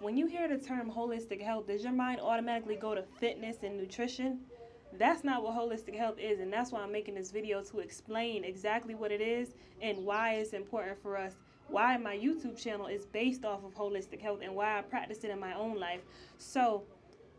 When you hear the term holistic health, does your mind automatically go to fitness and nutrition? That's not what holistic health is, and that's why I'm making this video, to explain exactly what it is and why it's important for us, why my YouTube channel is based off of holistic health, and why I practice it in my own life. So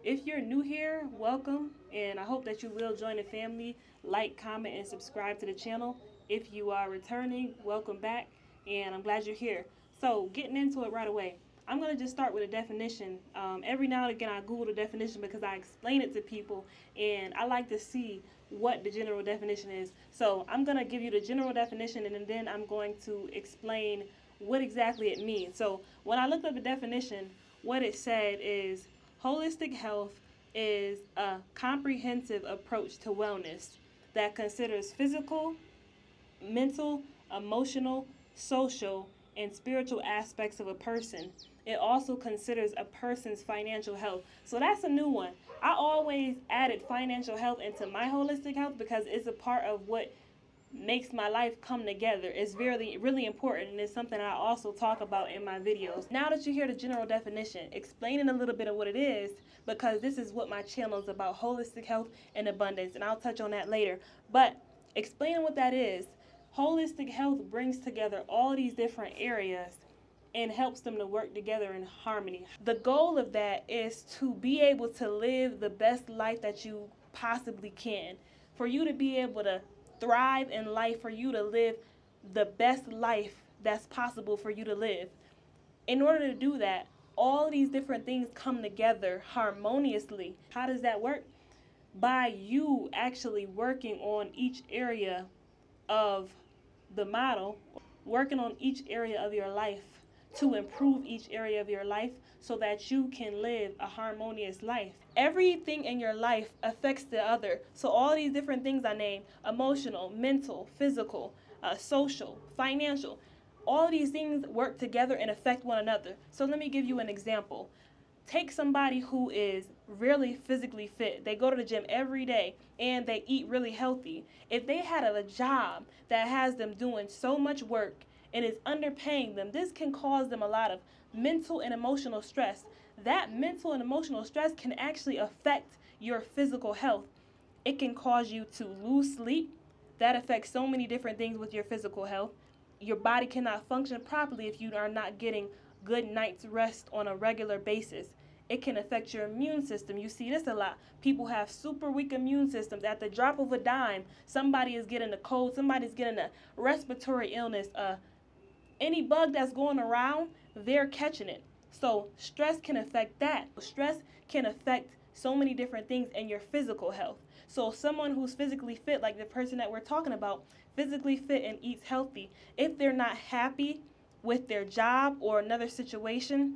if you're new here, welcome, and I hope that you will join the family. Like, comment, and subscribe to the channel. If you are returning, welcome back, and I'm glad you're here. So getting into it right away, I'm going to just start with a definition. Every now and again I Google the definition because I explain it to people, and I like to see what the general definition is. So I'm going to give you the general definition, and then I'm going to explain what exactly it means. So when I looked up the definition, what it said is holistic health is a comprehensive approach to wellness that considers physical, mental, emotional, social, and spiritual aspects of a person. It also considers a person's financial health. So that's a new one. I always added financial health into my holistic health because it's a part of what makes my life come together. It's really important, and it's something I also talk about in my videos. Now that you hear the general definition, explaining a little bit of what it is, because this is what my channel is about, holistic health and abundance, and I'll touch on that later. But explaining what that is, holistic health brings together all these different areas and helps them to work together in harmony. The goal of that is to be able to live the best life that you possibly can. For you to be able to thrive in life, for you to live the best life that's possible for you to live. In order to do that, all these different things come together harmoniously. How does that work? By you actually working on each area of the model, working on each area of your life to improve each area of your life so that you can live a harmonious life. Everything in your life affects the other. So all these different things I named, emotional, mental, physical, social, financial, all these things work together and affect one another. So let me give you an example. Take somebody who is really physically fit. They go to the gym every day and they eat really healthy. If they had a job that has them doing so much work and is underpaying them, this can cause them a lot of mental and emotional stress. That mental and emotional stress can actually affect your physical health. It can cause you to lose sleep. That affects so many different things with your physical health. Your body cannot function properly if you are not getting good night's rest on a regular basis. It can affect your immune system. You see this a lot. People have super weak immune systems. At the drop of a dime, somebody is getting a cold, somebody's getting a respiratory illness, any bug that's going around, they're catching it. So stress can affect that. Stress can affect so many different things in your physical health. So someone who's physically fit, like the person that we're talking about, physically fit and eats healthy, if they're not happy with their job or another situation,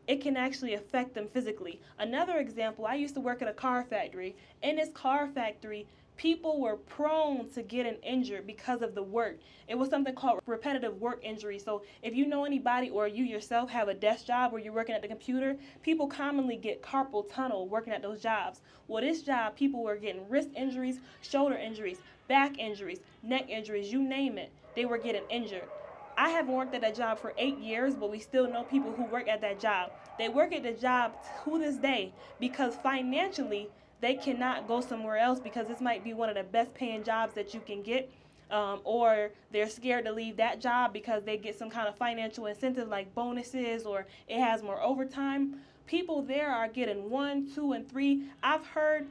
it can actually affect them physically. Another example, I used to work at a car factory. In this car factory, people were prone to getting injured because of the work. It was something called repetitive work injury. So if you know anybody or you yourself have a desk job where you're working at the computer, people commonly get carpal tunnel working at those jobs. Well, this job, people were getting wrist injuries, shoulder injuries, back injuries, neck injuries, you name it. They were getting injured. I haven't worked at that job for 8 years, but we still know people who work at that job. They work at the job to this day because financially they cannot go somewhere else because this might be one of the best paying jobs that you can get. Or they're scared to leave that job because they get some kind of financial incentive like bonuses or it has more overtime. People there are getting 1, 2, and 3. I've heard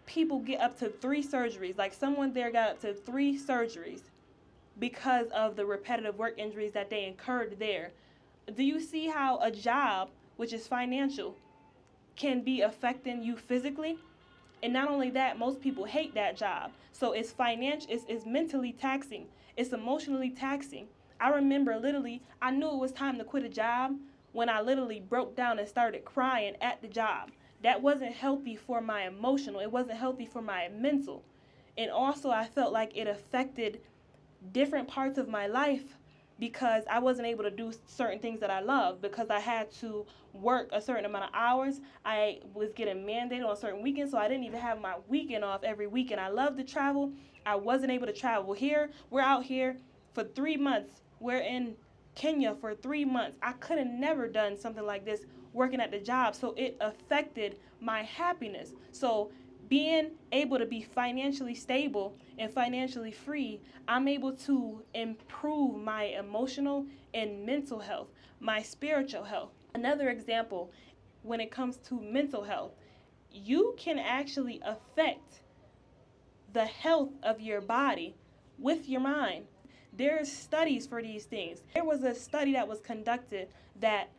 people get up to 3 surgeries. Like someone there got up to 3 surgeries because of the repetitive work injuries that they incurred there. Do you see how a job, which is financial, can be affecting you physically? And not only that, most people hate that job. So it's financial, it's mentally taxing, it's emotionally taxing. I remember literally, I knew it was time to quit a job when I literally broke down and started crying at the job. That wasn't healthy for my emotional, it wasn't healthy for my mental. And also I felt like it affected different parts of my life because I wasn't able to do certain things that I love because I had to work a certain amount of hours. I was getting mandated on certain weekends, so I didn't even have my weekend off every weekend. I love to travel. I wasn't able to travel. Here, we're out here for 3 months. We're in Kenya for 3 months. I could have never done something like this working at the job. So it affected my happiness. So being able to be financially stable and financially free, I'm able to improve my emotional and mental health, my spiritual health. Another example, when it comes to mental health, you can actually affect the health of your body with your mind. There's studies for these things. There was a study that was conducted that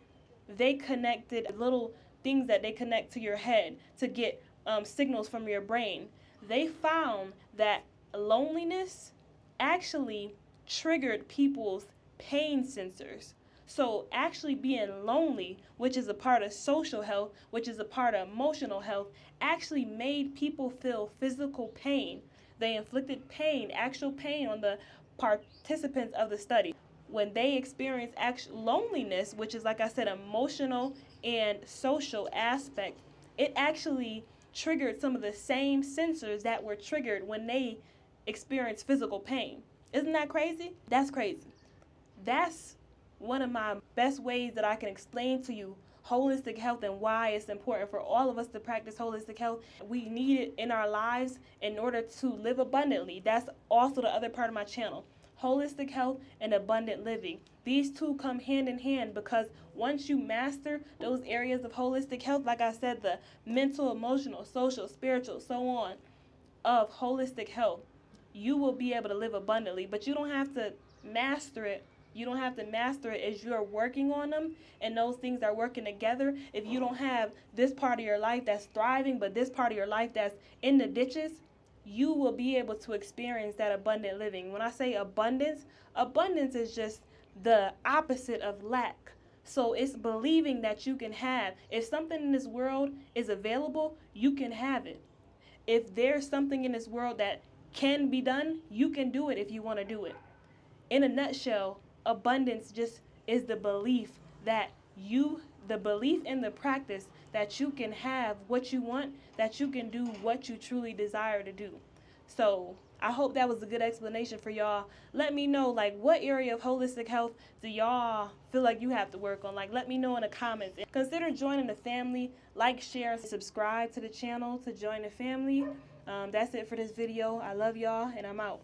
they connected little things that they connect to your head to get signals from your brain. They found that loneliness actually triggered people's pain sensors. So actually being lonely, which is a part of social health, which is a part of emotional health, actually made people feel physical pain. They inflicted pain, actual pain, on the participants of the study. When they experience actual loneliness, which is, like I said, emotional and social aspect, it actually triggered some of the same sensors that were triggered when they experienced physical pain. Isn't that crazy? That's crazy. That's one of my best ways that I can explain to you holistic health and why it's important for all of us to practice holistic health. We need it in our lives in order to live abundantly. That's also the other part of my channel. Holistic health and abundant living. These two come hand in hand because once you master those areas of holistic health, like I said, the mental, emotional, social, spiritual, so on, of holistic health, you will be able to live abundantly. But you don't have to master it. You don't have to master it as you're working on them and those things are working together. If you don't have this part of your life that's thriving, but this part of your life that's in the ditches, you will be able to experience that abundant living. When I say abundance, abundance is just the opposite of lack. So it's believing that you can have. If something in this world is available, you can have it. If there's something in this world that can be done, you can do it if you want to do it. In a nutshell, abundance just is the belief that the belief in the practice that you can have what you want, that you can do what you truly desire to do. So I hope that was a good explanation for y'all. Let me know, like, what area of holistic health do y'all feel like you have to work on? Like, let me know in the comments. Consider joining the family. Like, share, and subscribe to the channel to join the family. That's it for this video. I love y'all, and I'm out.